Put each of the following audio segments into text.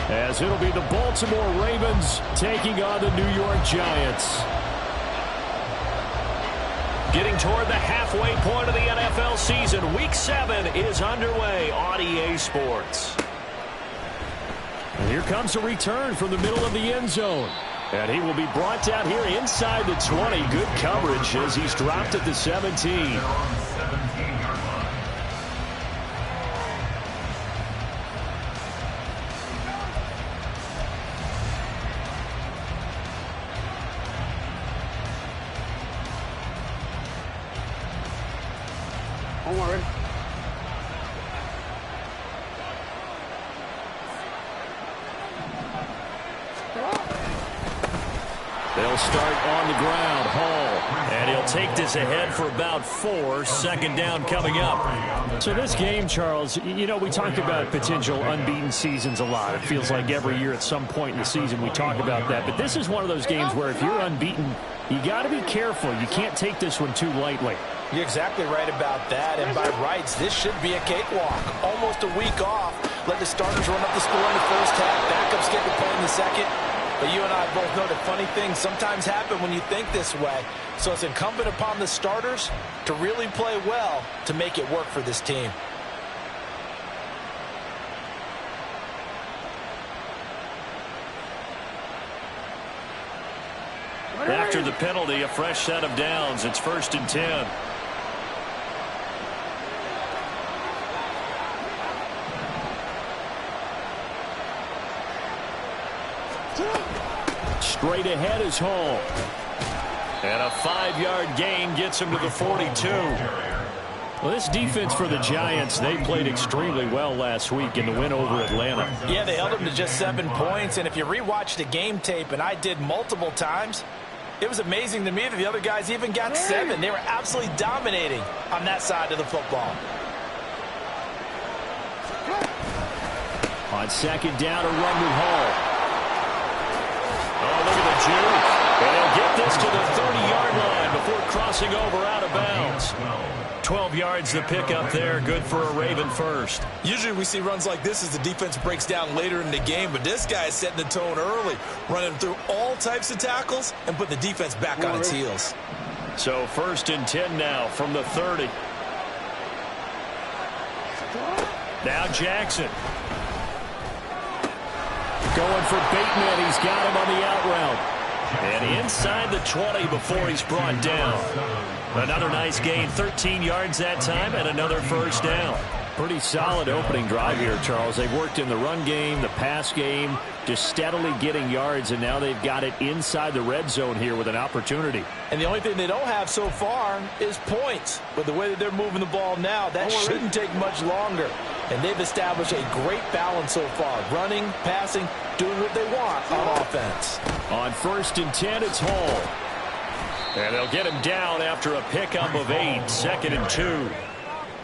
as it'll be the Baltimore Ravens taking on the New York Giants. Getting toward the halfway point of the NFL season, Week 7 is underway on EA Sports. And here comes a return from the middle of the end zone. And he will be brought down here inside the 20. Good coverage as he's dropped at the 17. Onward. They'll start on the ground. Hall. And he'll take this ahead for about 4. Second down coming up. So this game, Charles, you know, we talked about potential unbeaten seasons a lot. It feels like every year at some point in the season we talk about that. But this is one of those games where if you're unbeaten, you got to be careful. You can't take this one too lightly. You're exactly right about that, and by rights, this should be a cakewalk. Almost a week off. Let the starters run up the score in the first half. Backups get to play in the second. But you and I both know that funny things sometimes happen when you think this way. So it's incumbent upon the starters to really play well to make it work for this team. After the penalty, a fresh set of downs. It's 1st and 10. Straight ahead is Hall. And a 5-yard gain gets him to the 42. Well, this defense for the Giants, they played extremely well last week in the win over Atlanta. Yeah, they held them to just 7 points. And if you rewatch the game tape, and I did multiple times, it was amazing to me that the other guys even got 7. They were absolutely dominating on that side of the football. On second down, a run with Hall. Oh, look at the juke. And he'll get this to the 30-yard line before crossing over out of bounds. 12 yards to pick up there. Good for a Raven first. Usually we see runs like this as the defense breaks down later in the game, but this guy is setting the tone early, running through all types of tackles and put the defense back on its heels. So 1st and 10 now from the 30. Now Jackson. Going for Bateman. He's got him on the out route. And inside the 20 before he's brought down. Another nice gain, 13 yards that time, and another first down. Pretty solid opening drive here, Charles. They've worked in the run game, the pass game, just steadily getting yards, and now they've got it inside the red zone here with an opportunity. And the only thing they don't have so far is points. With the way that they're moving the ball now, that shouldn't take much longer. And they've established a great balance so far. Running, passing, doing what they want on offense. On 1st and 10, it's Hall. And they'll get him down after a pickup of 8. 2nd and 2.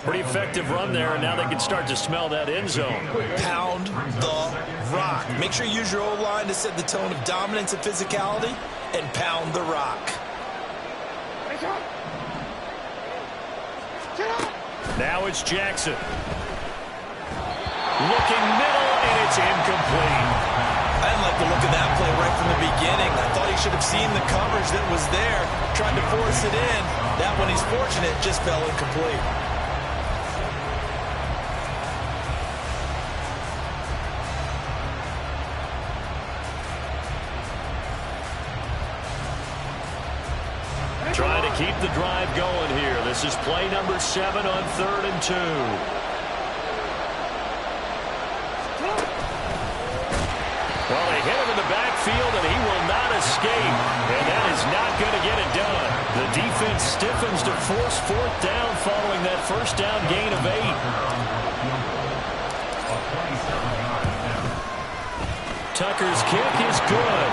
Pretty effective run there, and now they can start to smell that end zone. Pound the rock. Make sure you use your O-line to set the tone of dominance and physicality, and pound the rock. Now it's Jackson. Looking middle, and it's incomplete. I didn't like the look of that play right from the beginning. I thought he should have seen the coverage that was there, tried to force it in. That one, he's fortunate, just fell incomplete. Trying to keep the drive going here. This is play number 7 on 3rd and 2. Well, they hit him in the backfield, and he will not escape. And that is not going to get it done. The defense stiffens to force 4th down following that first down gain of 8. Tucker's kick is good.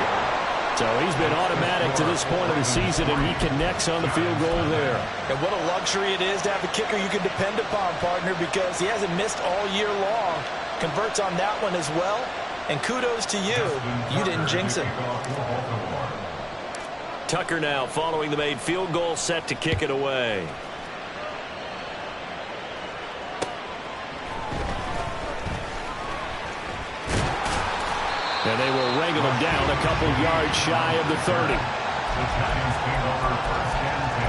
So he's been automatic to this point of the season, and he connects on the field goal there. And what a luxury it is to have a kicker you can depend upon, partner, because he hasn't missed all year long. Converts on that one as well. And kudos to you. You didn't jinx him. Tucker now following the made field goal, set to kick it away. And they will wrangle him down a couple yards shy of the 30. The Giants take over first and 10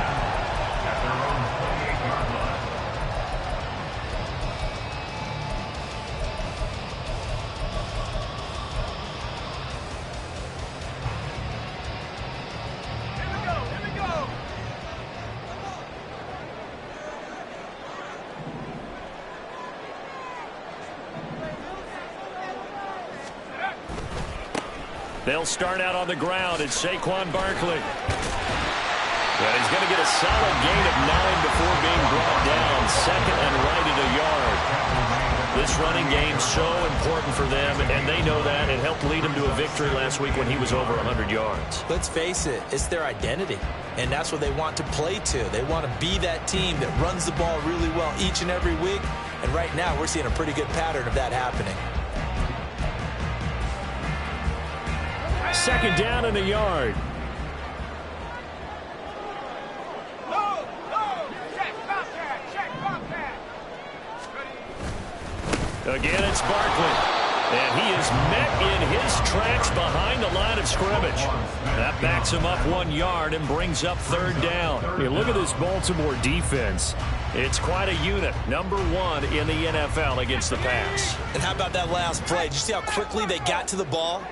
at their own 28-yard line. They'll start out on the ground. It's Saquon Barkley. And he's going to get a solid gain of 9 before being brought down. Second and right at a yard. This running game's so important for them, and they know that. It helped lead them to a victory last week when he was over 100 yards. Let's face it, it's their identity, and that's what they want to play to. They want to be that team that runs the ball really well each and every week, and right now we're seeing a pretty good pattern of that happening. Second down and a yard. Again, it's Barkley. And he is met in his tracks behind the line of scrimmage. That backs him up 1 yard and brings up third down. Hey, look at this Baltimore defense. It's quite a unit. Number 1 in the NFL against the pass. And how about that last play? Did you see how quickly they got to the ball?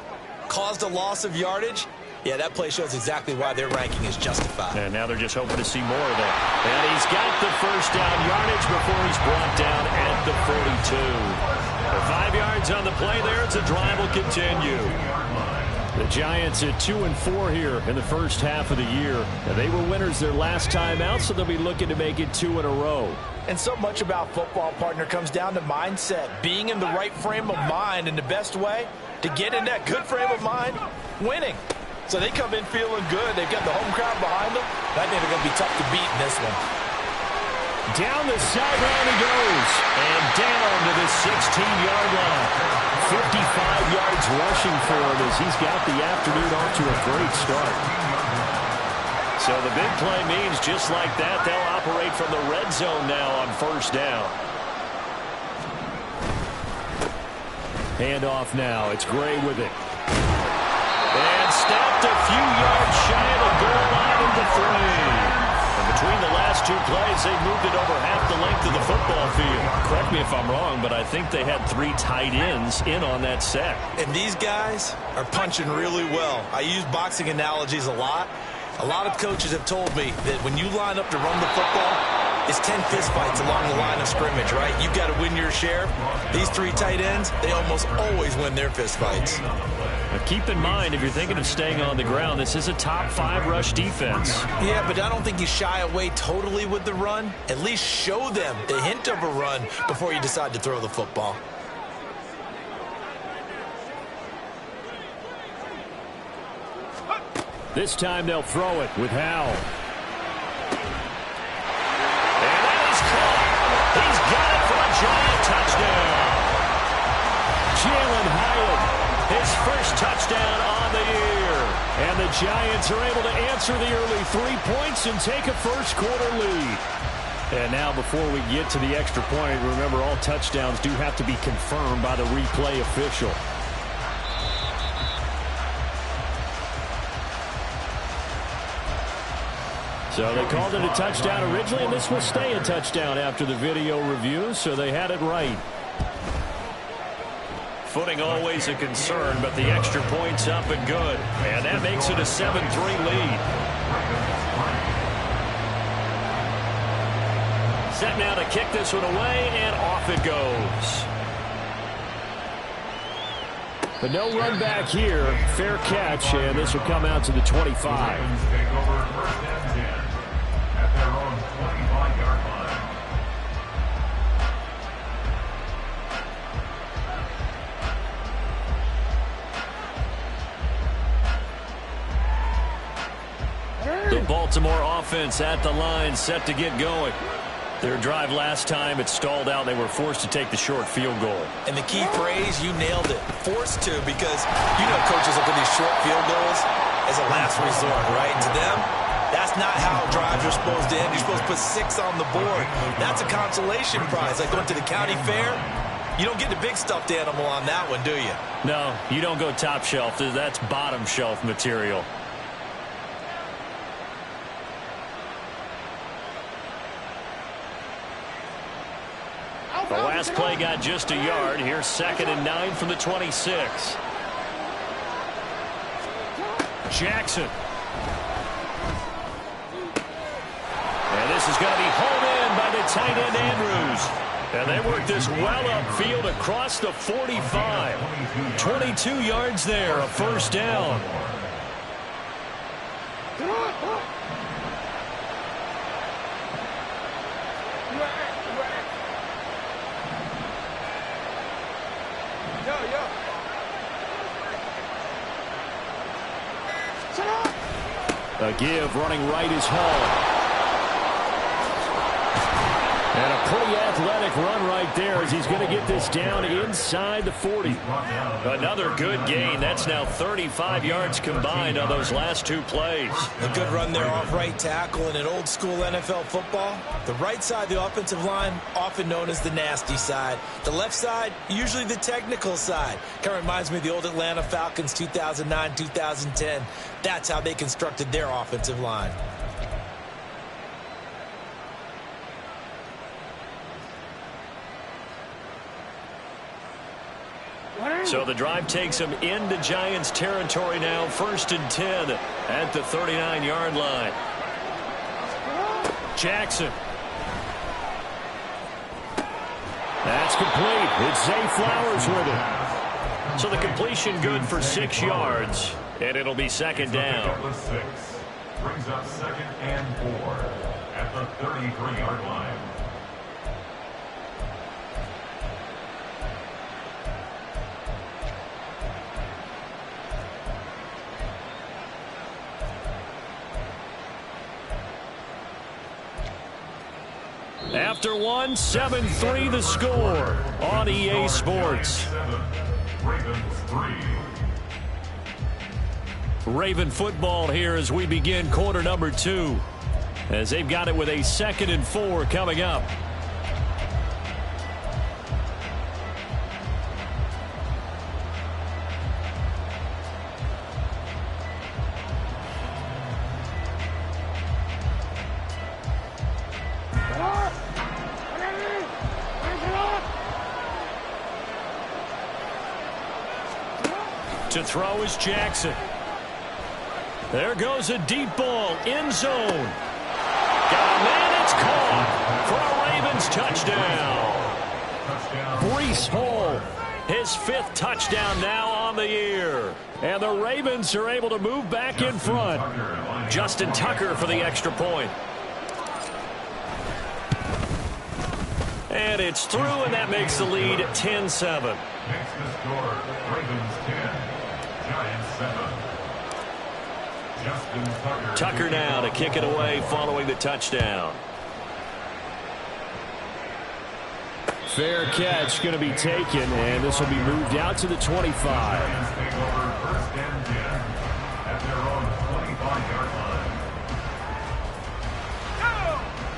Caused a loss of yardage? Yeah, that play shows exactly why their ranking is justified. And now they're just hoping to see more of that. And he's got the first down yardage before he's brought down at the 42. 5 yards on the play there. It's a drive will continue. The Giants at 2-4 here in the first half of the year. And they were winners their last time out, so they'll be looking to make it 2 in a row. And so much about football, partner, comes down to mindset. Being in the right frame of mind, and the best way to get in that good frame of mind, winning. So they come in feeling good. They've got the home crowd behind them. I think they're going to be tough to beat in this one. Down the sideline he goes. And down to the 16-yard line. 55 yards rushing for him as he's got the afternoon off to a great start. So the big play means just like that, they'll operate from the red zone now on first down. Handoff now. It's Gray with it. And snapped a few yards shy of the goal line into 3. And between the last 2 plays, they moved it over half the length of the football field. Correct me if I'm wrong, but I think they had 3 tight ends in on that set. And these guys are punching really well. I use boxing analogies a lot. A lot of coaches have told me that when you line up to run the football, it's 10 fistfights along the line of scrimmage, right? You've got to win your share. These 3 tight ends, they almost always win their fistfights. Now keep in mind, if you're thinking of staying on the ground, this is a top 5 rush defense. Yeah, but I don't think you shy away totally with the run. At least show them the hint of a run before you decide to throw the football. This time they'll throw it with Howell. And that is caught. He's got it for a giant touchdown. Jalen Hyatt, his first touchdown on the year. And the Giants are able to answer the early 3 points and take a first quarter lead. And now before we get to the extra point, remember all touchdowns do have to be confirmed by the replay official. So they called it a touchdown originally, and this will stay a touchdown after the video review, so they had it right. Footing always a concern, but the extra point's up and good. And that makes it a 7-3 lead. Set now to kick this one away, and off it goes. But no run back here. Fair catch, and this will come out to the 25. The Baltimore offense at the line, set to get going. Their drive last time, it stalled out. They were forced to take the short field goal. And the key phrase, you nailed it. Forced to, because you know coaches look at these short field goals as a last resort, right? To them, that's not how drives are supposed to end. You're supposed to put 6 on the board. That's a consolation prize, like going to the county fair. You don't get the big stuffed animal on that one, do you? No, you don't go top shelf. That's bottom shelf material. The last play got just a yard. Here's 2nd and 9 from the 26. Jackson. And this is going to be hauled in by the tight end Andrews. And they work this well upfield across the 45. 22 yards there, a first down. A give, running right is Hall. And a pretty athletic run right there as he's going to get this down inside the 40. Another good gain. That's now 35 yards combined on those last 2 plays. A good run there off right tackle in an old school NFL football. The right side of the offensive line, often known as the nasty side. The left side, usually the technical side. Kind of reminds me of the old Atlanta Falcons 2009-2010. That's how they constructed their offensive line. So the drive takes him into Giants territory now. 1st and 10 at the 39-yard line. Jackson. That's complete. It's Zay Flowers with it. So the completion good for 6 yards, and it'll be 2nd down. Brings up 2nd and 4 at the 33-yard line. After one, 7-3 the score on EA Sports. Raven football here as we begin quarter number 2. As they've got it with a 2nd and 4 coming up. To throw is Jackson. There goes a deep ball, end zone. Got a man, it's caught for a Ravens touchdown. Breece Hall, his 5th touchdown now on the year. And the Ravens are able to move back in front. Justin Tucker for the extra point. And it's through, and that makes the lead 10-7. Makes the score Ravens 10, Giants 7. Justin Tucker now to kick it away following the touchdown. Fair catch going to be taken, and this will be moved out to the 25. Giants take over 1st and 10 at their own 25-yard line.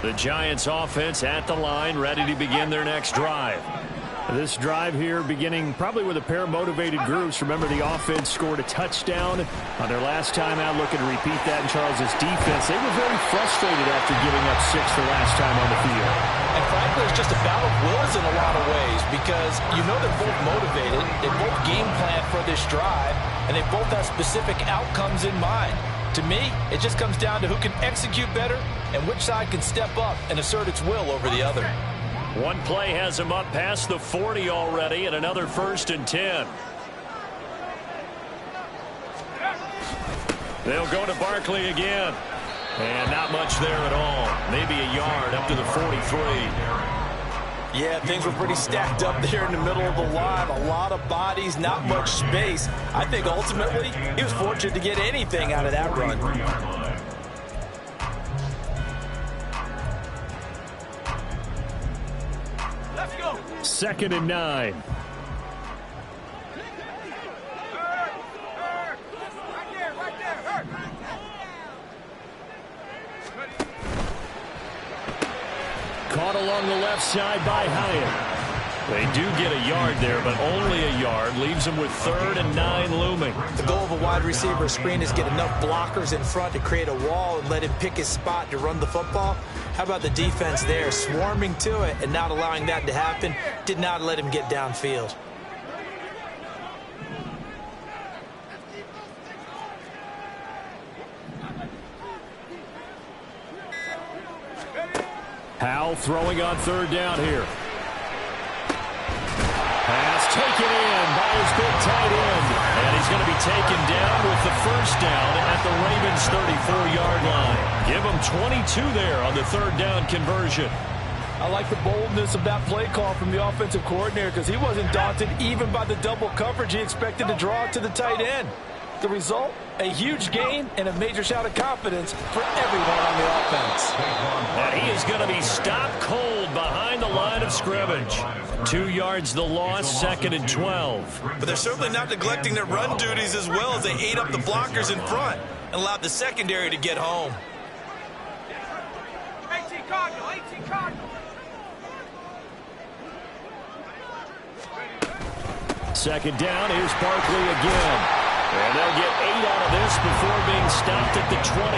The Giants offense at the line, ready to begin their next drive. This drive here beginning probably with a pair of motivated groups. Remember, the offense scored a touchdown on their last time out, looking to repeat that in Charles's defense. They were very frustrated after giving up 6 the last time on the field. And frankly, it's just a battle of wills in a lot of ways because you know they're both motivated. They both game plan for this drive, and they both have specific outcomes in mind. To me, it just comes down to who can execute better and which side can step up and assert its will over the other. One play has him up past the 40 already, and another 1st and 10. They'll go to Barkley again. And not much there at all. Maybe a yard up to the 43. Yeah, things were pretty stacked up there in the middle of the line. A lot of bodies, not much space. I think ultimately he was fortunate to get anything out of that run. Let's go. 2nd and 9. Caught along the left side by Hyatt. They do get a yard there, but only a yard. Leaves them with 3rd and 9 looming. The goal of a wide receiver screen is get enough blockers in front to create a wall and let him pick his spot to run the football. How about the defense there, swarming to it and not allowing that to happen? Did not let him get downfield. Howell throwing on 3rd down here. Pass taken in by his big tight end. And he's going to be taken down with the 1st down at the Ravens' 34-yard line. Give him 22 there on the 3rd down conversion. I like the boldness of that play call from the offensive coordinator because he wasn't daunted even by the double coverage he expected to draw to the tight end. The result, a huge gain and a major shout of confidence for everyone on the offense. And he is going to be stopped cold behind the line of scrimmage. 2 yards the loss, 2nd and 12. But they're certainly not neglecting their run duties as well as they ate up the blockers in front and allowed the secondary to get home. 18 Cardinal, 18 Cardinal. 2nd down, here's Barkley again. And they'll get 8 out of this before being stopped at the 28.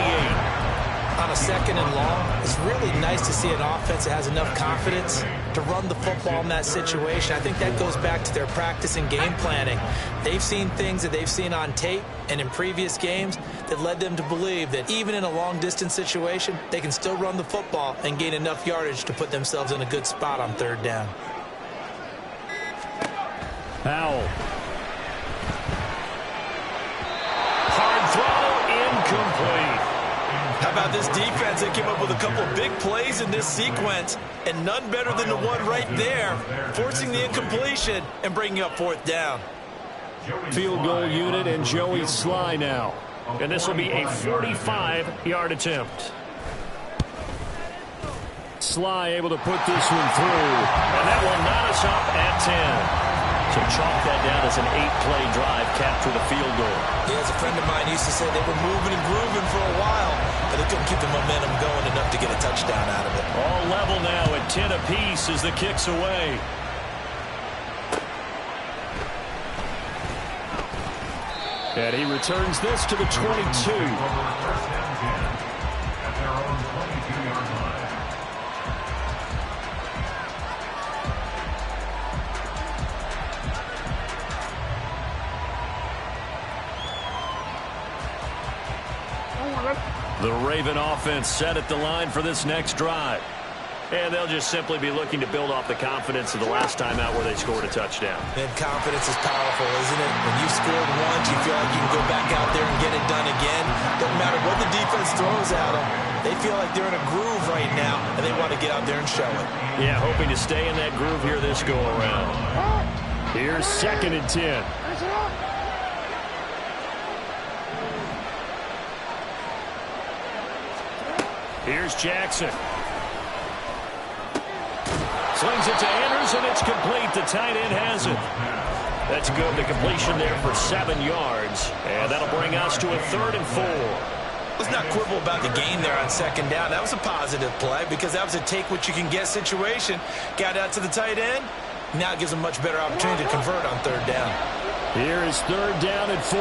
On a 2nd and long, it's really nice to see an offense that has enough confidence to run the football in that situation. I think that goes back to their practice and game planning. They've seen things that they've seen on tape and in previous games that led them to believe that even in a long-distance situation, they can still run the football and gain enough yardage to put themselves in a good spot on 3rd down. Howell. Hard throw, incomplete. How about this defense? They came up with a couple big plays in this sequence, and none better than the one right there, forcing the incompletion and bringing up 4th down. Field goal unit and Joey Sly now. And this will be a 45-yard attempt. Sly able to put this one through. And that will knot us up at 10. So chalk that down as an 8-play drive, capture the field goal. Yeah, as a friend of mine used to say, they were moving and grooving for a while, but they couldn't keep the momentum going enough to get a touchdown out of it. All level now at 10 apiece as the kick's away. And he returns this to the 22. The Raven offense set at the line for this next drive. And they'll just simply be looking to build off the confidence of the last time out where they scored a touchdown. And confidence is powerful, isn't it? When you've scored once, you feel like you can go back out there and get it done again. Doesn't matter what the defense throws at them. They feel like they're in a groove right now, and they want to get out there and show it. Yeah, hoping to stay in that groove here this go-around. Here's 2nd and 10. Here's Jackson. Slings it to Andrews, and it's complete. The tight end has it. That's good. The completion there for 7 yards. And that'll bring us to a 3rd and 4. Let's not quibble about the gain there on 2nd down. That was a positive play because that was a take-what-you-can-get situation. Got out to the tight end. Now it gives them a much better opportunity to convert on 3rd down. Here is 3rd down and 4.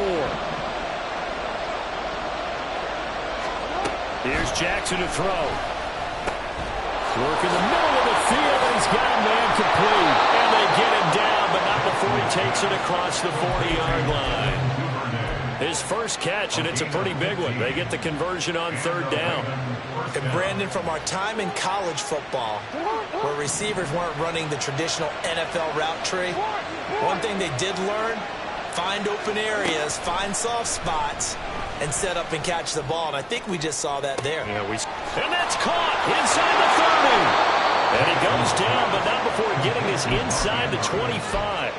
Here's Jackson to throw. Work in the middle of the field, and he's got a man complete. And they get him down, but not before he takes it across the 40-yard line. His first catch, and it's a pretty big one. They get the conversion on 3rd down. And Brandon, from our time in college football, where receivers weren't running the traditional NFL route tree, one thing they did learn, find open areas, find soft spots, and set up and catch the ball. And I think we just saw that there. Yeah, and that's caught inside the 30. And he goes down, but not before getting this inside the 25.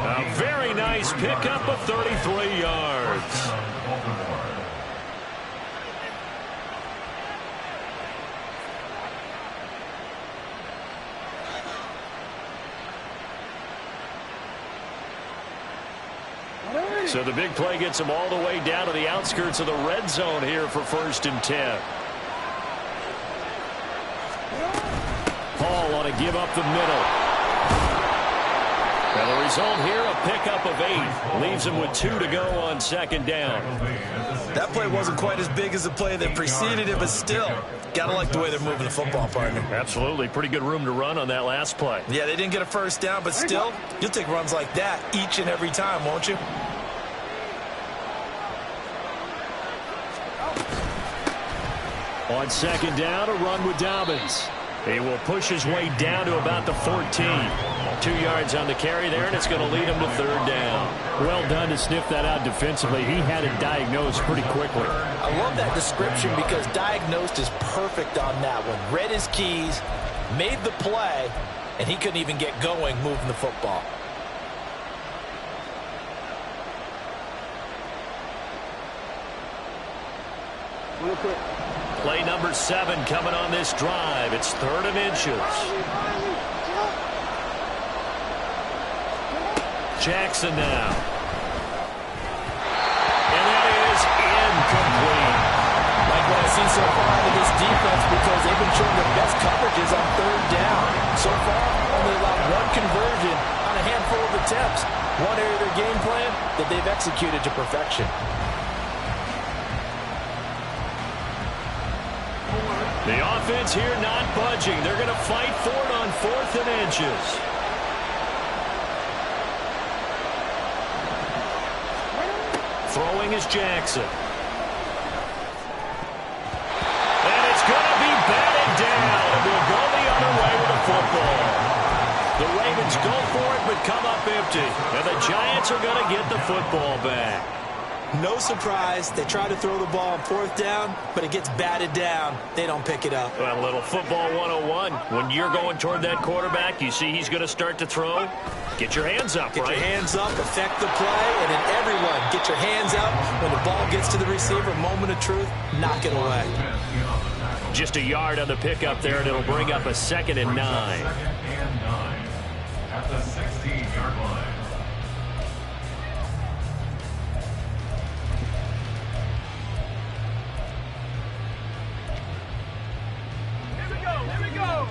A very nice pickup of 33 yards. So the big play gets him all the way down to the outskirts of the red zone here for 1st and 10. Paul on to give up the middle. And the result here, a pickup of 8. Leaves him with 2 to go on 2nd down. That play wasn't quite as big as the play that preceded it, but still, gotta like the way they're moving the football, partner. Absolutely. Pretty good room to run on that last play. Yeah, they didn't get a first down, but still, you'll take runs like that each and every time, won't you? On 2nd down, a run with Dobbins. He will push his way down to about the 14. 2 yards on the carry there, and it's going to lead him to 3rd down. Well done to sniff that out defensively. He had it diagnosed pretty quickly. I love that description because diagnosed is perfect on that one. Read his keys, made the play, and he couldn't even get going moving the football. Play number 7 coming on this drive. It's 3rd and inches. Jackson now. And that is incomplete. Like what I've seen so far out of this defense because they've been showing their best coverages on 3rd down. So far, only allowed 1 conversion on a handful of attempts. One area of their game plan that they've executed to perfection. The offense here not budging. They're going to fight for it on 4th and inches. Throwing is Jackson. And it's going to be batted down. And we'll go the other way with the football. The Ravens go for it but come up empty. And the Giants are going to get the football back. No surprise. They try to throw the ball on 4th down, but it gets batted down. They don't pick it up. Well, a little football 101. When you're going toward that quarterback, you see he's going to start to throw. Get your hands up, Get right? your hands up, affect the play, and then everyone get your hands up. When the ball gets to the receiver, moment of truth, knock it away. Just a yard on the pickup there, and it'll bring up a 2nd and 9. 2nd and 9 at the 16-yard line. Here we go.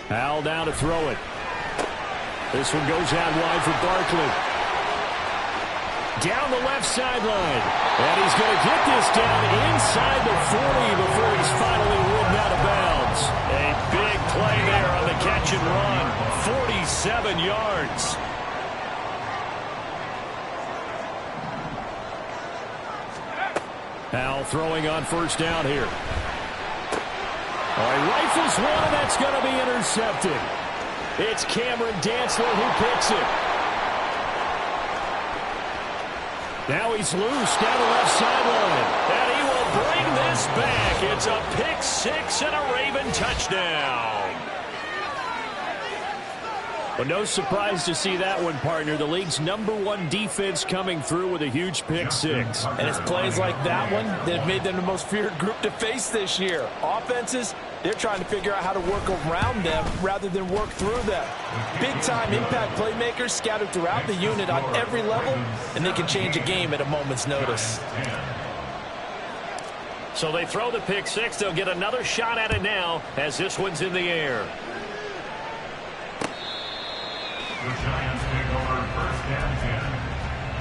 Howell down to throw it. This one goes out wide for Barkley. Down the left sideline. And he's going to get this down inside the 40 before he's finally ridden out of bounds. A big play there on the catch and run. 47 yards. Howell throwing on 1st down here. He rifles one, and that's going to be intercepted. It's Cameron Dantzler who picks it. Now he's loose down the left sideline. And he will bring this back. It's a pick 6 and a Raven touchdown. But no surprise to see that one, partner. The league's #1 defense coming through with a huge pick 6. And it's plays like that one that have made them the most feared group to face this year. Offenses, they're trying to figure out how to work around them rather than work through them. Big-time impact playmakers scattered throughout the unit on every level, and they can change a game at a moment's notice. So they throw the pick 6. They'll get another shot at it now as this one's in the air. The Giants take over 1st and 10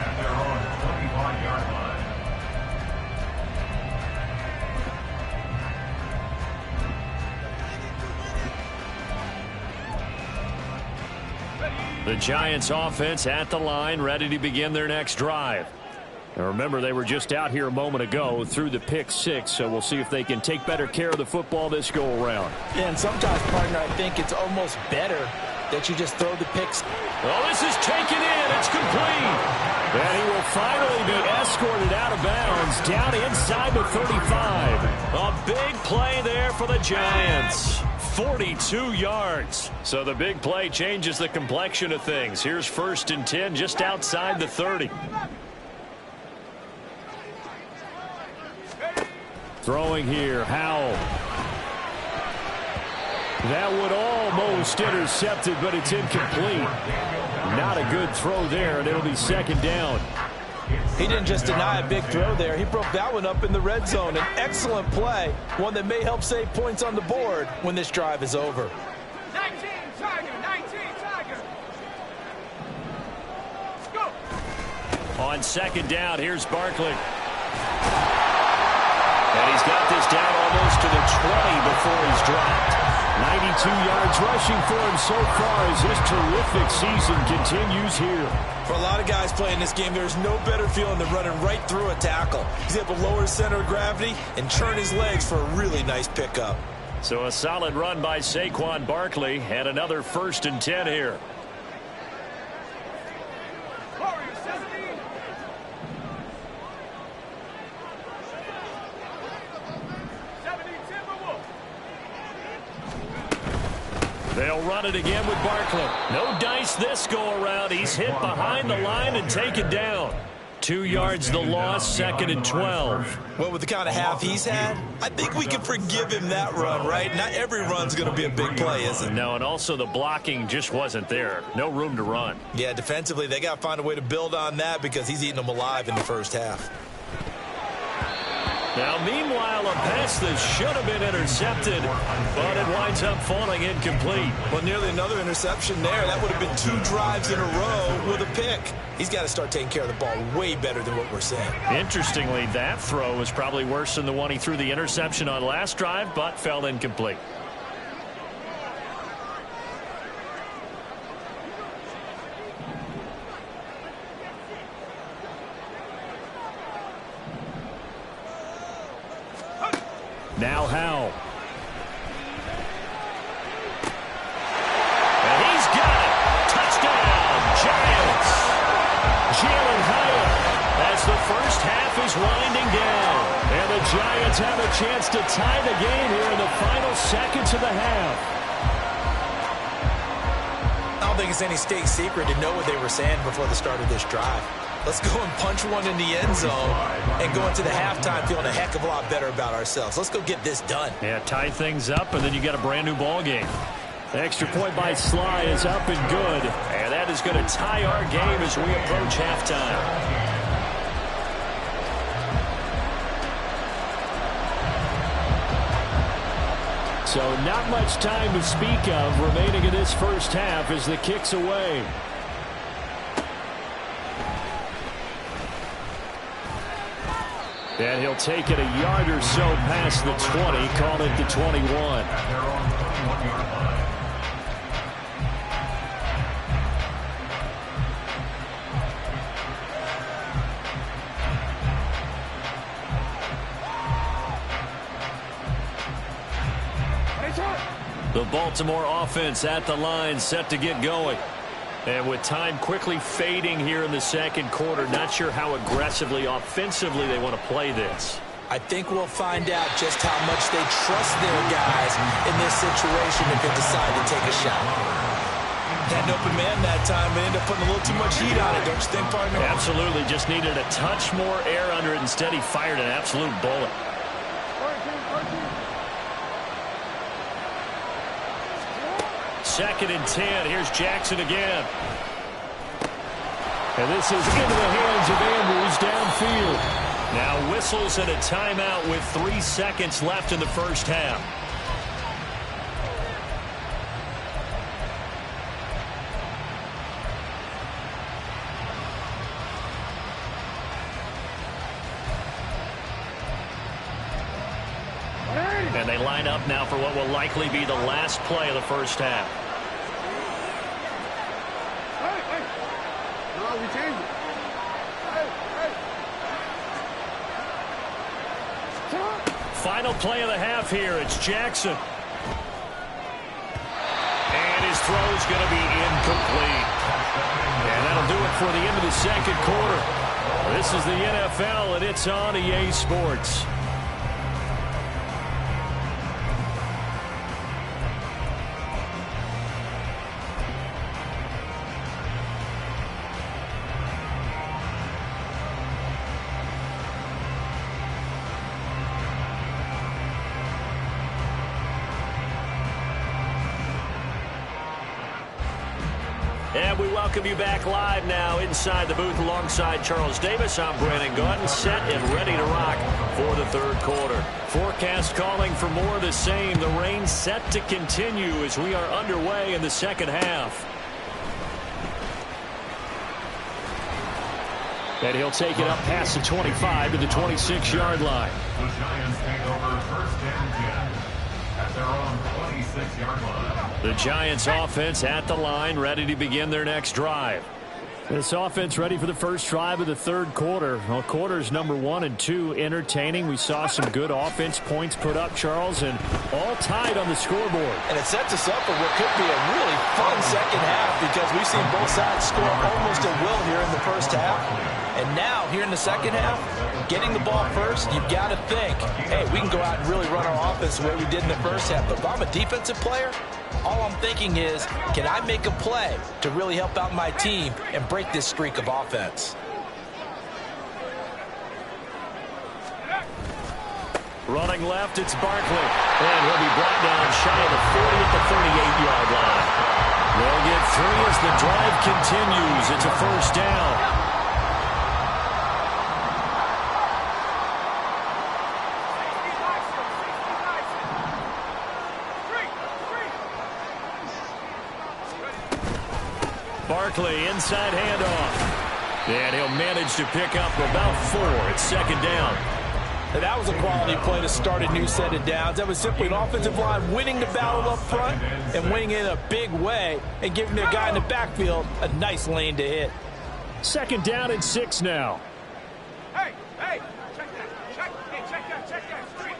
at their own 21-yard line. The Giants offense at the line, ready to begin their next drive. Now remember, they were just out here a moment ago through the pick 6, so we'll see if they can take better care of the football this go-around. Yeah, and sometimes, partner, I think it's almost better that you just throw the picks. Oh, this is taken in. It's complete. And he will finally be escorted out of bounds down inside the 35. A big play there for the Giants. 42 yards. So the big play changes the complexion of things. Here's 1st and 10 just outside the 30. Throwing here, Howell. That would almost intercepted, but it's incomplete. Not a good throw there, and it'll be 2nd down. It's He didn't just deny a big throw there. He broke that one up in the red zone. An excellent play, one that may help save points on the board when this drive is over. 19, Tiger, 19, Tiger. Go. On second down, here's Barkley. And he's got this down almost to the 20 before he's dropped. 92 yards rushing for him so far as this terrific season continues here. For a lot of guys playing this game, there's no better feeling than running right through a tackle. He's able to lower his center of gravity and turn his legs for a really nice pickup. So a solid run by Saquon Barkley and another 1st and 10 here. Warriors 17. They'll run it again with Barkley. No dice this go around. He's hit behind the line and taken down. 2 yards the loss, 2nd and 12. Well, with the kind of half he's had, I think we can forgive him that run, right? Not every run's going to be a big play, is it? No, and also the blocking just wasn't there. No room to run. Yeah, defensively, they got to find a way to build on that because he's eating them alive in the first half. Now, meanwhile, a pass that should have been intercepted, but it winds up falling incomplete. Well, nearly another interception there. That would have been 2 drives in a row with a pick. He's got to start taking care of the ball way better than what we're seeing. Interestingly, that throw was probably worse than the one he threw the interception on last drive, but fell incomplete. Now Howell. And he's got it. Touchdown, Giants. Jalen Hyatt as the first half is winding down. And the Giants have a chance to tie the game here in the final seconds of the half. I don't think it's any state secret to know what they were saying before the start of this drive. Let's go and punch one in the end zone and go into the halftime feeling a heck of a lot better about ourselves. Let's go get this done. Yeah, tie things up, and then you got a brand new ball game. The extra point by Sly is up and good, and that is going to tie our game as we approach halftime. So not much time to speak of remaining in this first half as the kick's away. And he'll take it a yard or so past the 20, call it the 21. The Baltimore offense at the line, set to get going. And with time quickly fading here in the second quarter, not sure how aggressively, offensively they want to play this. I think we'll find out just how much they trust their guys in this situation if they decide to take a shot. Had an open man that time, but ended up putting a little too much heat on it, don't you think, partner? Absolutely. Just needed a touch more air under it. Instead, he fired an absolute bullet. Second and 10. Here's Jackson again. And this is into the hands of Andrews downfield. Now whistles and a timeout with 3 seconds left in the first half. And they line up now for what will likely be the last play of the first half. We changed it. Final play of the half here. It's Jackson. And his throw's going to be incomplete. And that'll do it for the end of the second quarter. This is the NFL, and it's on EA Sports. And we welcome you back live now inside the booth alongside Charles Davis. I'm Brandon Gaudin, set and ready to rock for the third quarter. Forecast calling for more of the same. The rain set to continue as we are underway in the second half. And he'll take it up past the 25 to the 26-yard line. The Giants take over first and 10 at their own 26-yard line. The Giants offense at the line, ready to begin their next drive. This offense ready for the first drive of the third quarter. Well, quarters number 1 and 2 entertaining. We saw some good offense points put up, Charles, and all tied on the scoreboard. And it sets us up for what could be a really fun second half because we've seen both sides score almost at will here in the first half. And now, here in the second half, getting the ball first, you've got to think, hey, we can go out and really run our offense the way we did in the first half. But if I'm a defensive player, all I'm thinking is, can I make a play to really help out my team and break this streak of offense? Running left, it's Barkley. And he'll be brought down shy of the 40 at the 38-yard line. They'll get 3 as the drive continues. It's a first down. Barkley, inside handoff. And he'll manage to pick up about 4. It's second down. And that was a quality play to start a new set of downs. That was simply an offensive line winning the battle up front and winning in a big way and giving their guy in the backfield a nice lane to hit. Second down and 6 now. Hey, hey, check that. Street.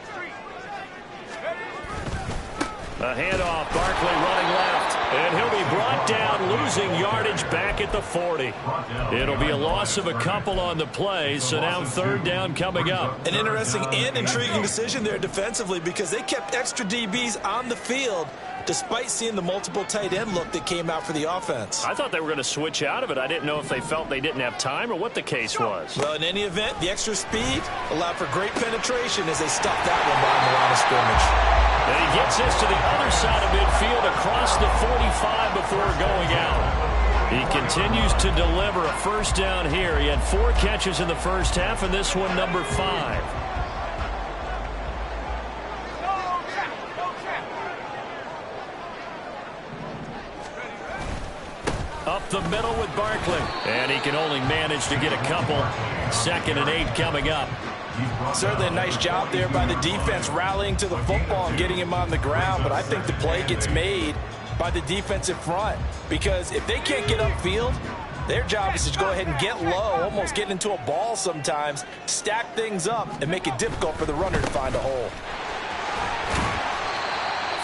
A handoff, Barkley running left, and he'll be brought down, losing yardage back at the 40. It'll be a loss of a couple on the play, so now third down coming up. An interesting and intriguing decision there defensively because they kept extra DBs on the field despite seeing the multiple tight end look that came out for the offense. I thought they were going to switch out of it. I didn't know if they felt they didn't have time or what the case was. Well, in any event, the extra speed allowed for great penetration as they stuffed that one behind the line of scrimmage. And he gets this to the other side of midfield across the 45 before going out. He continues to deliver a first down here. He had 4 catches in the first half, and this one number 5. Up the middle with Barkley. And he can only manage to get a couple. Second and 8 coming up. Certainly a nice job there by the defense rallying to the football and getting him on the ground, but I think the play gets made by the defensive front because if they can't get upfield, their job is to go ahead and get low, almost get into a ball sometimes, stack things up, and make it difficult for the runner to find a hole.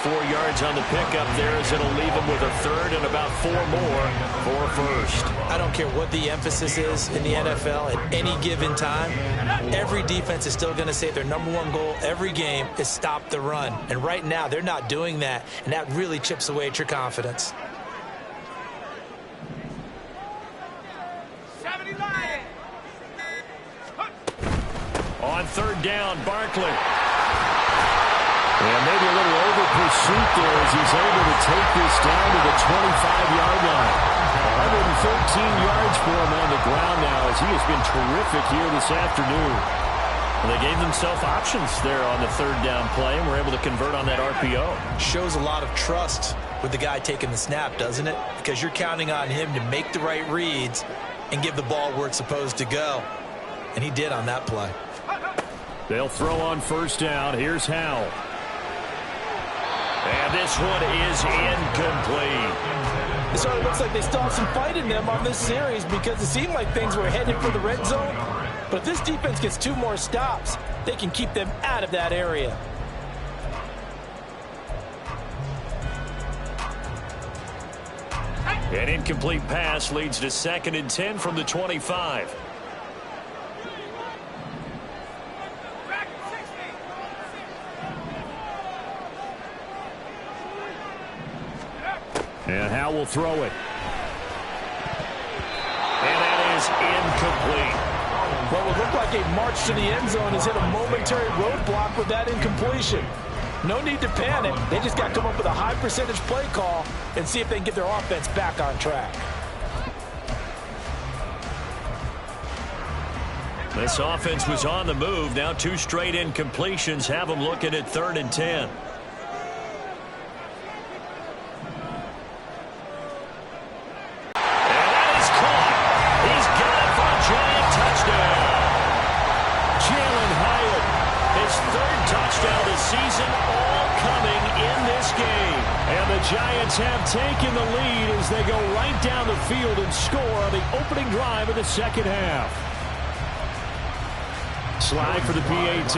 4 yards on the pickup there as it'll leave him with a third and about 4 more for a first. I don't care what the emphasis is in the NFL at any given time. Every defense is still going to say their number 1 goal every game is stop the run. And right now, they're not doing that, and that really chips away at your confidence. 70 Lions. On third down, Barkley. And maybe a little over pursuit there as he's able to take this down to the 25-yard line. 113 yards for him on the ground now as he has been terrific here this afternoon. And they gave themselves options there on the third down play and were able to convert on that RPO. Shows a lot of trust with the guy taking the snap, doesn't it? Because you're counting on him to make the right reads and give the ball where it's supposed to go. And he did on that play. They'll throw on first down. Here's Howell. And this one is incomplete. It sort of looks like they still have some fight in them on this series because it seemed like things were headed for the red zone. But if this defense gets 2 more stops, they can keep them out of that area. An incomplete pass leads to 2nd and 10 from the 25. And Howell will throw it. And that is incomplete. What would look like a march to the end zone has hit a momentary roadblock with that incompletion. No need to panic. They just got to come up with a high percentage play call and see if they can get their offense back on track. This offense was on the move. Now 2 straight incompletions have them looking at 3rd and 10. And that is caught. He's got it for a giant touchdown. Jalen Hyatt, his 3rd touchdown this season, all coming in this game. And the Giants have taken the lead as they go right down the field and score on the opening drive of the second half. Slide for the PAT.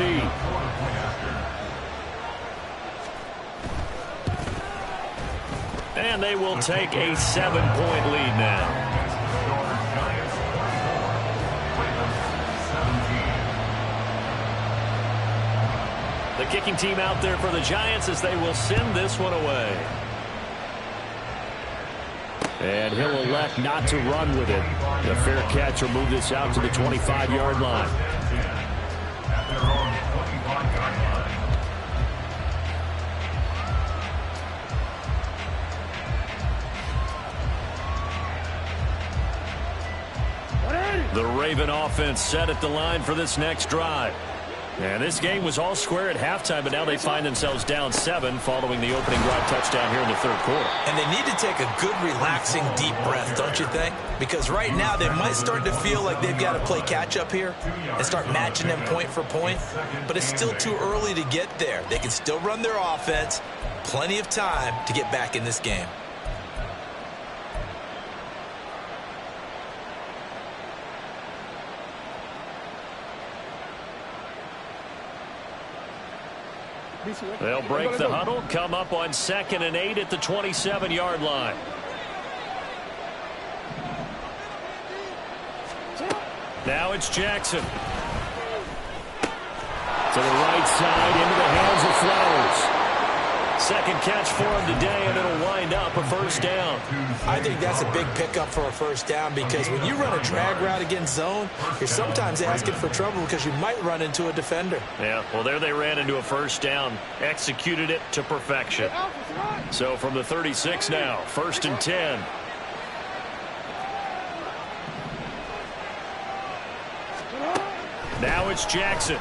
And they will take a 7-point lead now. The kicking team out there for the Giants as they will send this one away. And he'll elect not to run with it. The fair catch will move this out to the 25-yard line. The Raven offense set at the line for this next drive. And this game was all square at halftime, but now they find themselves down 7 following the opening drive touchdown here in the 3rd quarter. And they need to take a good, relaxing, deep breath, don't you think? Because right now they might start to feel like they've got to play catch-up here and start matching them point for point. But it's still too early to get there. They can still run their offense. Plenty of time to get back in this game. They'll break the huddle, come up on 2nd and 8 at the 27-yard line. Now it's Jackson. To the right side, into the hands of Flowers. 2nd catch for him today, and it'll wind up a 1st down. I think that's a big pickup for a 1st down because when you run a drag route against zone, you're sometimes asking for trouble because you might run into a defender. Yeah, well, there they ran into a 1st down, executed it to perfection. So from the 36 now, 1st and 10. Now it's Jackson.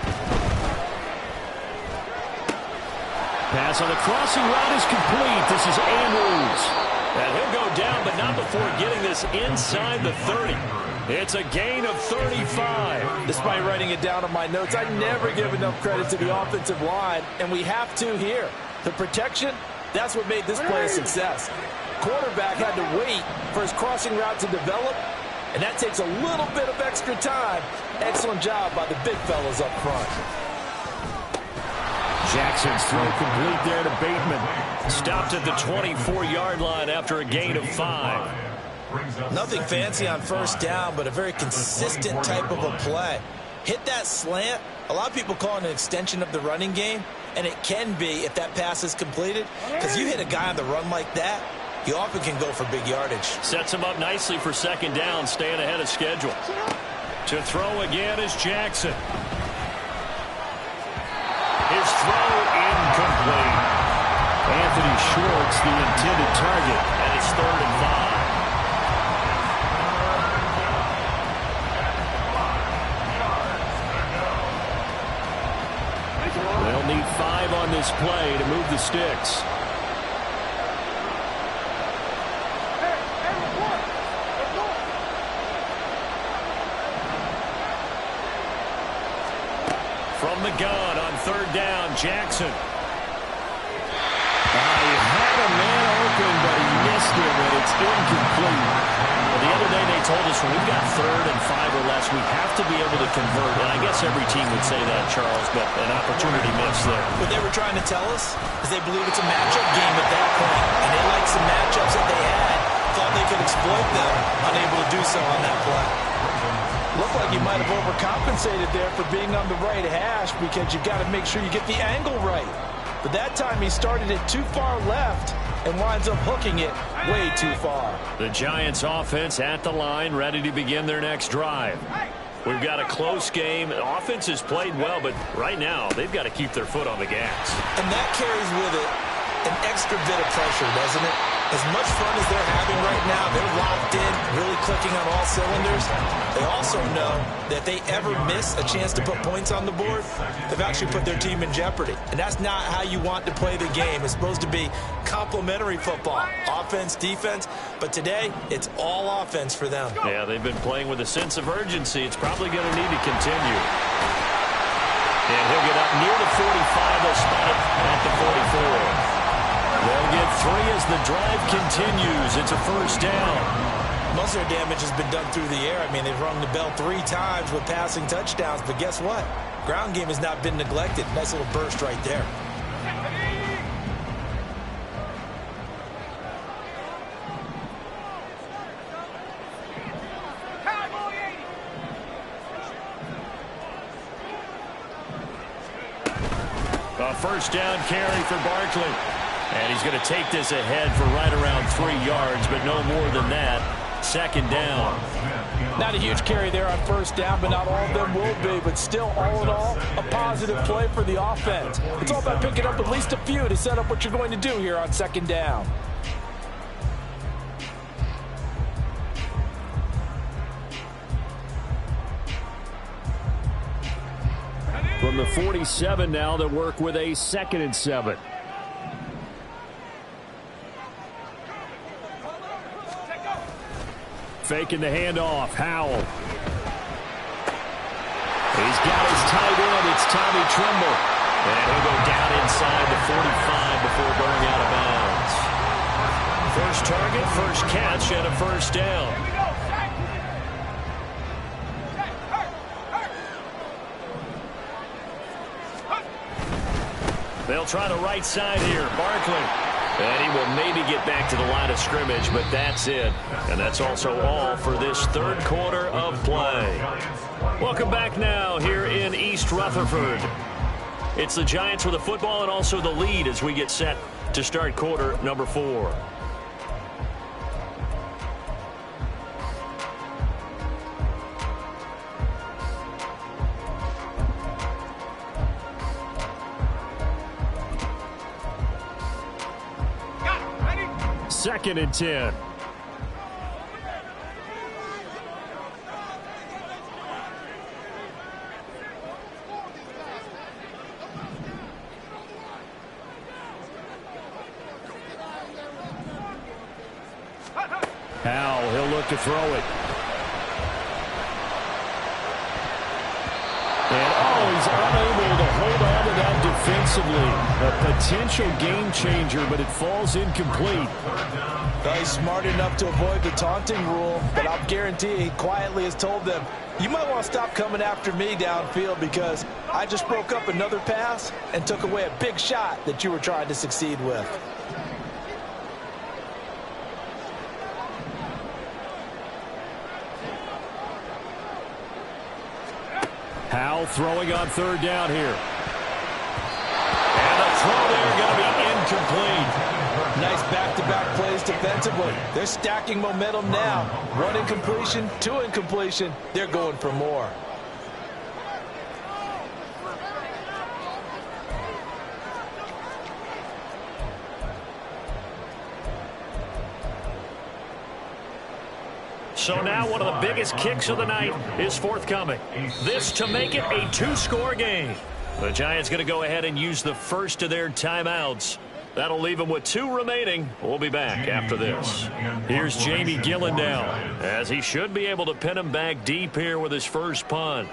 Pass on the crossing route is complete. This is Andrews. And he'll go down, but not before getting this inside the 30. It's a gain of 35. Despite writing it down on my notes, I never give enough credit to the offensive line, and we have to here. The protection, that's what made this play a success. Quarterback had to wait for his crossing route to develop, and that takes a little bit of extra time. Excellent job by the big fellas up front. Jackson's throw complete there to Bateman. Stopped at the 24-yard line after a gain of 5. Nothing fancy on 1st down, but a very consistent type of a play. Hit that slant. A lot of people call it an extension of the running game, and it can be if that pass is completed, because you hit a guy on the run like that, you often can go for big yardage. Sets him up nicely for 2nd down, staying ahead of schedule. To throw again is Jackson. His throw incomplete. Anthony Schwartz, the intended target, and it's 3rd and 5. They'll need 5 on this play to move the sticks. From the gun on 3rd down, Jackson. He had a man open, but he missed him, and it's incomplete. Well, the other day they told us when we've got 3rd and 5 or less, we have to be able to convert. And I guess every team would say that, Charles, but an opportunity missed there. What they were trying to tell us is they believe it's a matchup game at that point, and they liked some matchups that they had. Thought they could exploit them, unable to do so on that play. Looked like you might have overcompensated there for being on the right hash because you've got to make sure you get the angle right. But that time he started it too far left and winds up hooking it way too far. The Giants offense at the line, ready to begin their next drive. We've got a close game. The offense has played well, but right now they've got to keep their foot on the gas. And that carries with it an extra bit of pressure, doesn't it? As much fun as they're having right now, they're locked in, really clicking on all cylinders. They also know that if they ever miss a chance to put points on the board, they've actually put their team in jeopardy. And that's not how you want to play the game. It's supposed to be complementary football, offense, defense. But today, it's all offense for them. Yeah, they've been playing with a sense of urgency. It's probably going to need to continue. And he'll get up near the 45. They'll spot it at the 44. They'll get 3 as the drive continues. It's a first down. Most of their damage has been done through the air. I mean, they've rung the bell 3 times with passing touchdowns. But guess what? Ground game has not been neglected. Nice little burst right there. A first down carry for Barkley. And he's going to take this ahead for right around 3 yards, but no more than that. Second down. Not a huge carry there on first down, but not all of them will be. But still, all in all, a positive play for the offense. It's all about picking up at least a few to set up what you're going to do here on second down. From the 47 now, they'll work with a 2nd and 7. Faking the handoff. Howell. He's got his tight end. It's Tommy Tremble. And he'll go down inside the 45 before going out of bounds. First target, first catch, and a first down. They'll try the right side here. Barkley. And he will maybe get back to the line of scrimmage, but that's it. And that's also all for this third quarter of play. Welcome back now here in East Rutherford. It's the Giants with the football and also the lead as we get set to start quarter number 4. Second and 10. Howell, he'll look to throw it. And he's unable to hold on to that defensively. A potential game changer, but it falls incomplete. Well, he's smart enough to avoid the taunting rule, but I'll guarantee he quietly has told them, you might want to stop coming after me downfield because I just broke up another pass and took away a big shot that you were trying to succeed with. Howell throwing on third down here. And the throw there going to be incomplete. Nice back-to-back plays defensively. They're stacking momentum now. 1 incompletion, 2 incompletion. They're going for more. So now one of the biggest kicks of the night is forthcoming. This to make it a 2-score game. The Giants going to go ahead and use the first of their timeouts. That'll leave them with 2 remaining. We'll be back after this. Here's Jamie Gillen now, as he should be able to pin him back deep here with his first punt.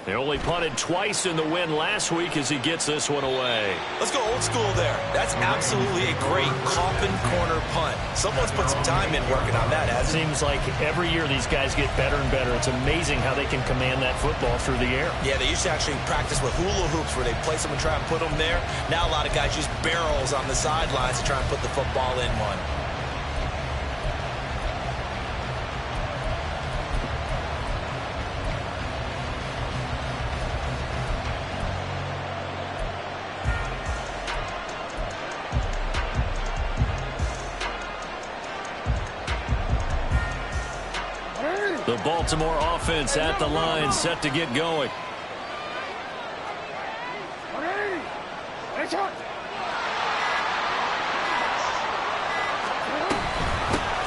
They only punted twice in the win last week as he gets this one away. Let's go old school there. That's absolutely a great coffin corner punt. Someone's put some time in working on that, hasn't it? Seems like every year these guys get better and better. It's amazing how they can command that football through the air. Yeah, they used to actually practice with hula hoops where they place them and try and put them there. Now a lot of guys use barrels on the sidelines to try and put the football in one. The Baltimore offense at the line, set to get going.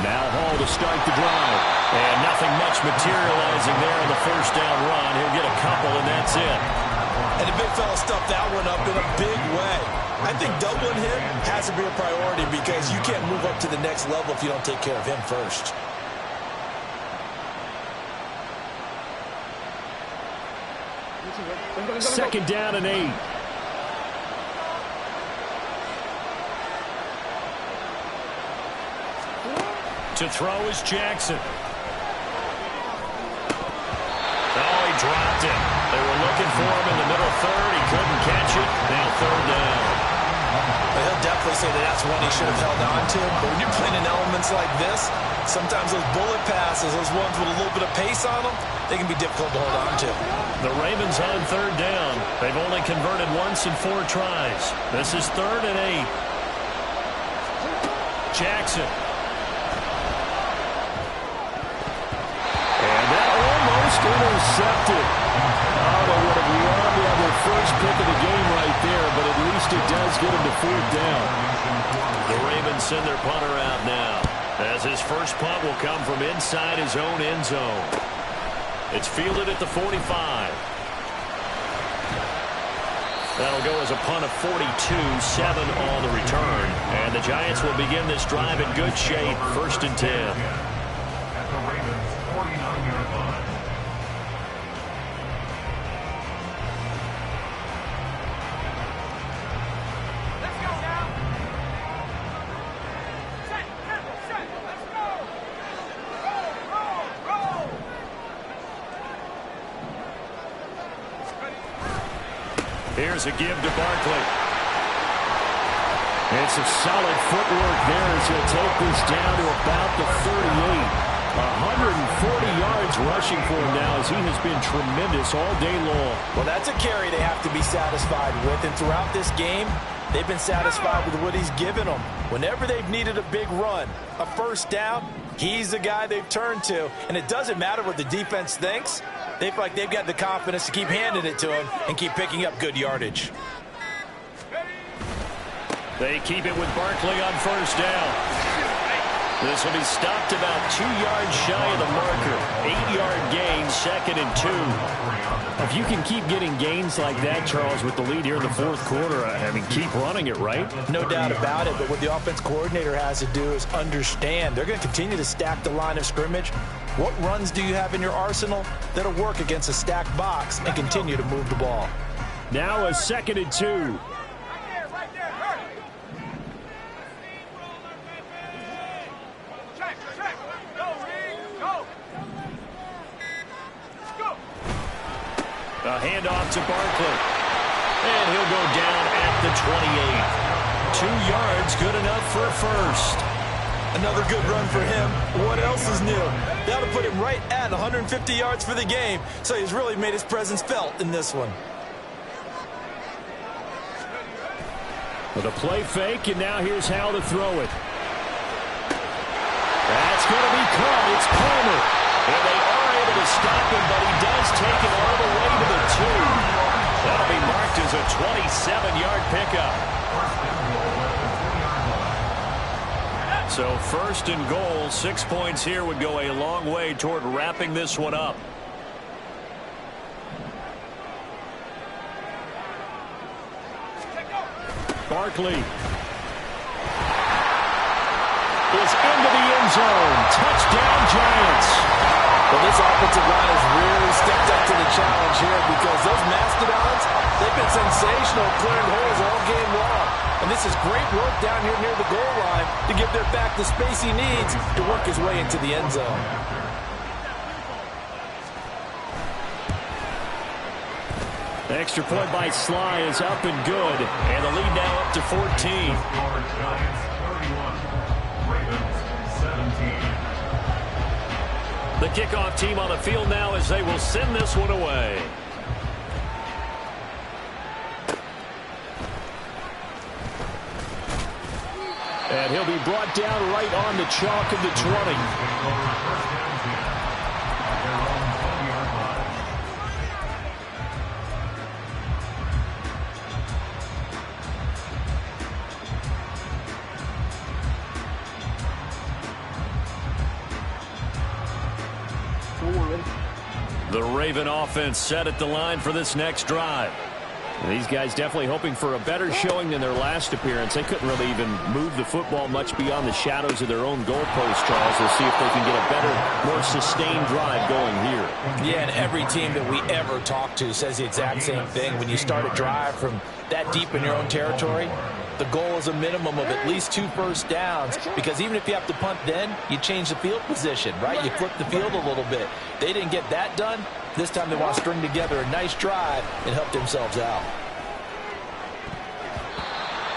Now Hall to start the drive. And nothing much materializing there on the first down run. He'll get a couple, and that's it. And the big fella stuffed that one up in a big way. I think doubling him has to be a priority because you can't move up to the next level if you don't take care of him first. Second down and 8. To throw is Jackson. Oh, he dropped it. They were looking for him in the middle third. He couldn't catch it. Now third down. Well, he'll definitely say that that's one he should have held on to. But when you're playing in elements like this, sometimes those bullet passes, those ones with a little bit of pace on them, they can be difficult to hold on to. The Ravens on third down. They've only converted once in 4 tries. This is third and 8. Jackson. And that almost intercepted. Oh, they would have loved to have their first pick of the game right there, but at least it does get them to fourth down. The Ravens send their punter out now, as his first punt will come from inside his own end zone. It's fielded at the 45. That'll go as a punt of 42, 7 on the return. And the Giants will begin this drive in good shape, 1st and 10. At the Ravens' 49-yard line. Let's go now. Set, let's go. Roll. Here's a give to Barkley. It's a solid footwork there as he'll take this down to about the 38. 140 yards rushing for him now as he has been tremendous all day long. Well, that's a carry they have to be satisfied with. And throughout this game, they've been satisfied with what he's given them. Whenever they've needed a big run, a first down, he's the guy they've turned to. And it doesn't matter what the defense thinks. They feel like they've got the confidence to keep handing it to him and keep picking up good yardage. They keep it with Barkley on first down. This will be stopped about 2 yards shy of the marker. 8-yard gain, 2nd and 2. If you can keep getting gains like that, Charles, with the lead here in the fourth quarter, I mean, keep running it, right? No doubt about it, but what the offense coordinator has to do is understand. They're going to continue to stack the line of scrimmage. What runs do you have in your arsenal that'll work against a stacked box and continue to move the ball? Now a 2nd and 2. Right there, hurry. Check. Go, Reed, go. A handoff to Barkley. And he'll go down at the 28. 2 yards, good enough for a first. Another good run for him. What else is new? That'll put him right at 150 yards for the game, so he's really made his presence felt in this one. With a play fake, and now here's how to throw it. That's going to be caught. It's Palmer. And they are able to stop him, but he does take it all the way to the 2. That'll be marked as a 27-yard pickup. So 1st and goal, 6 points here would go a long way toward wrapping this one up. Barkley is into the end zone. Touchdown, Giants. Well, this offensive line has really stepped up to the challenge here because those Mastodons, they've been sensational clearing holes all game long. And this is great work down here near the goal line to give their back the space he needs to work his way into the end zone. Extra point by Sly is up and good. And the lead now up to 14. Giants 31, Ravens 17. The kickoff team on the field now as they will send this one away. And he'll be brought down right on the chalk of the 20. The Raven offense set at the line for this next drive. These guys definitely hoping for a better showing than their last appearance. They couldn't really even move the football much beyond the shadows of their own goalpost, Charles. We'll see if they can get a better, more sustained drive going here. Yeah, and every team that we ever talk to says the exact same thing. When you start a drive from that deep in your own territory, the goal is a minimum of at least 2 first downs, because even if you have to punt then, you change the field position, right? You flip the field a little bit. They didn't get that done. This time they want to string together a nice drive and help themselves out.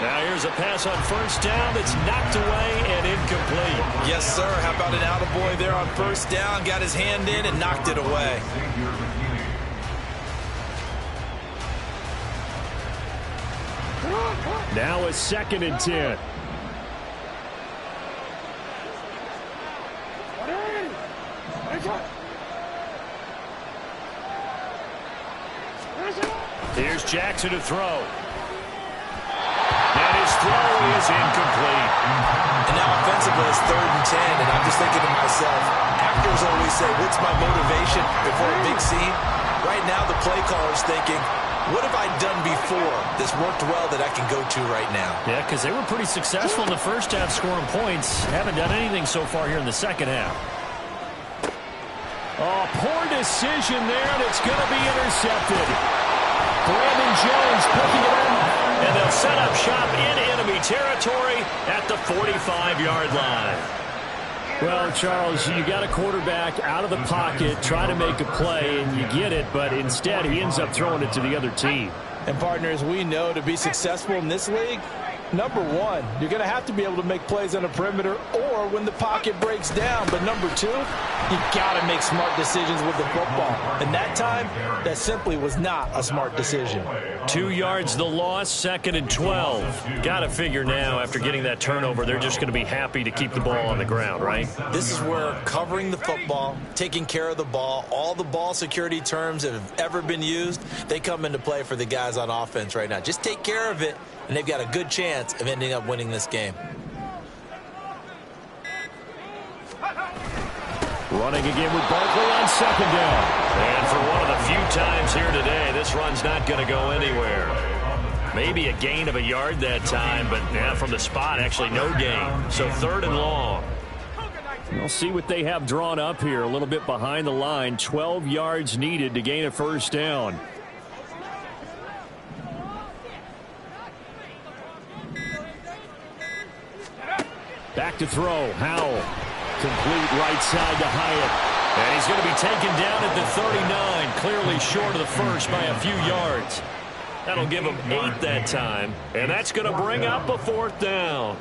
Now here's a pass on first down that's knocked away and incomplete. Yes, sir. How about an attaboy there on first down? Got his hand in and knocked it away. Now a 2nd and 10. Here's Jackson to throw. And his throw is incomplete. And now offensively it's 3rd and 10, and I'm just thinking to myself, actors always say, what's my motivation before a big scene? Right now the play caller's thinking, what have I done before that's worked well that I can go to right now? Yeah, because they were pretty successful in the first half scoring points. Haven't done anything so far here in the second half. Oh, poor decision there, and it's going to be intercepted. Brandon Jones picking it up. And they'll set up shop in enemy territory at the 45-yard line. Well, Charles, you got a quarterback out of the pocket, try to make a play, and you get it, but instead he ends up throwing it to the other team. And partners, we know to be successful in this league, number one, you're going to have to be able to make plays on the perimeter or when the pocket breaks down. But number two, you got to make smart decisions with the football. And that time, that simply was not a smart decision. 2 yards the loss, 2nd and 12. Got to figure now after getting that turnover, they're just going to be happy to keep the ball on the ground, right? This is where covering the football, taking care of the ball, all the ball security terms that have ever been used, they come into play for the guys on offense right now. Just take care of it, and they've got a good chance of ending up winning this game. Running again with Barkley on 2nd down. And for one of the few times here today, this run's not going to go anywhere. Maybe a gain of a yard that time, but now from the spot, actually no gain. So 3rd and long. We'll see what they have drawn up here. A little bit behind the line. 12 yards needed to gain a first down. Back to throw. Howell. Complete right side to Hyatt. And he's going to be taken down at the 39, clearly short of the first by a few yards. That'll give him 8 that time, and that's going to bring up a 4th down.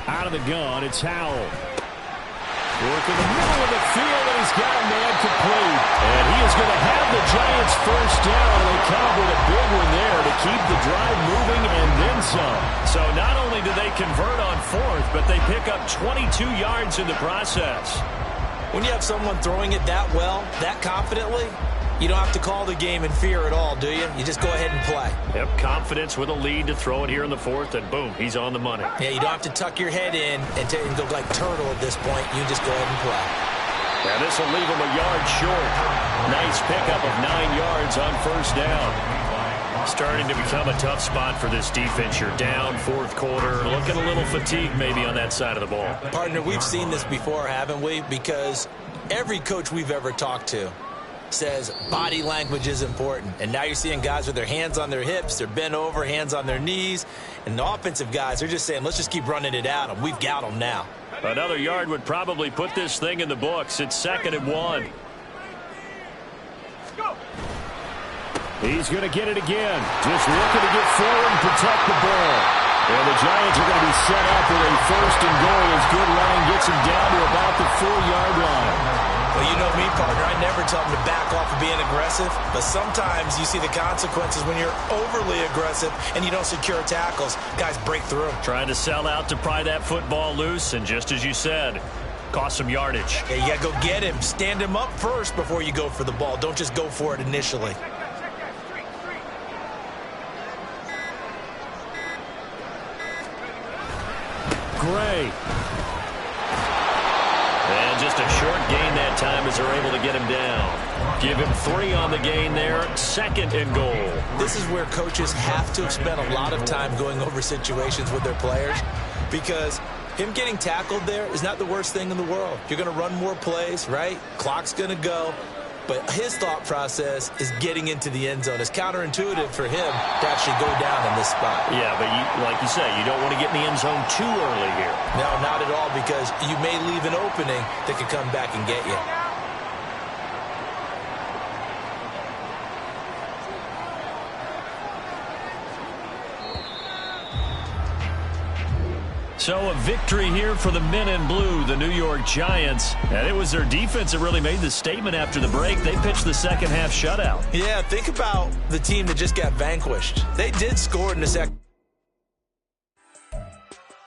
Out of the gun, it's Howell. Work in the middle of the field, and he's got a man complete. And he is going to have the Giants first down. They come up with a big one there to keep the drive moving and then some. So not only do they convert on 4th, but they pick up 22 yards in the process. When you have someone throwing it that well, that confidently, you don't have to call the game in fear at all, do you? You just go ahead and play. Yep, confidence with a lead to throw it here in the 4th, and boom, he's on the money. Yeah, you don't have to tuck your head in and go like turtle at this point. You just go ahead and play. Now this will leave him a yard short. Nice pickup of 9 yards on first down. Starting to become a tough spot for this defense. You're down 4th quarter, looking a little fatigued maybe on that side of the ball. Partner, we've seen this before, haven't we? Because every coach we've ever talked to says body language is important. And now you're seeing guys with their hands on their hips, they're bent over, hands on their knees. And the offensive guys, they're just saying, let's just keep running it at them. We've got them now. Another yard would probably put this thing in the books. It's 2nd and 1. He's going to get it again. Just looking to get forward and protect the ball. And the Giants are going to be set up with a 1st and goal as good running gets him down to about the 4-yard line. Well, you know me, partner. I never tell them to back off of being aggressive, but sometimes you see the consequences when you're overly aggressive and you don't secure tackles. Guys break through. Trying to sell out to pry that football loose, and just as you said, cost some yardage. Yeah, you got to go get him. Stand him up first before you go for the ball. Don't just go for it initially. Gray. And just a short gain that time as they're able to get him down. Give him 3 on the gain there. 2nd and goal. This is where coaches have to have spent a lot of time going over situations with their players, because him getting tackled there is not the worst thing in the world. You're going to run more plays, right? Clock's going to go. But his thought process is getting into the end zone. It's counterintuitive for him to actually go down in this spot. Yeah, but like you say, you don't want to get in the end zone too early here. No, not at all, because you may leave an opening that could come back and get you. So a victory here for the men in blue, the New York Giants. And it was their defense that really made the statement after the break. They pitched the second half shutout. Yeah, think about the team that just got vanquished. They did score in the second.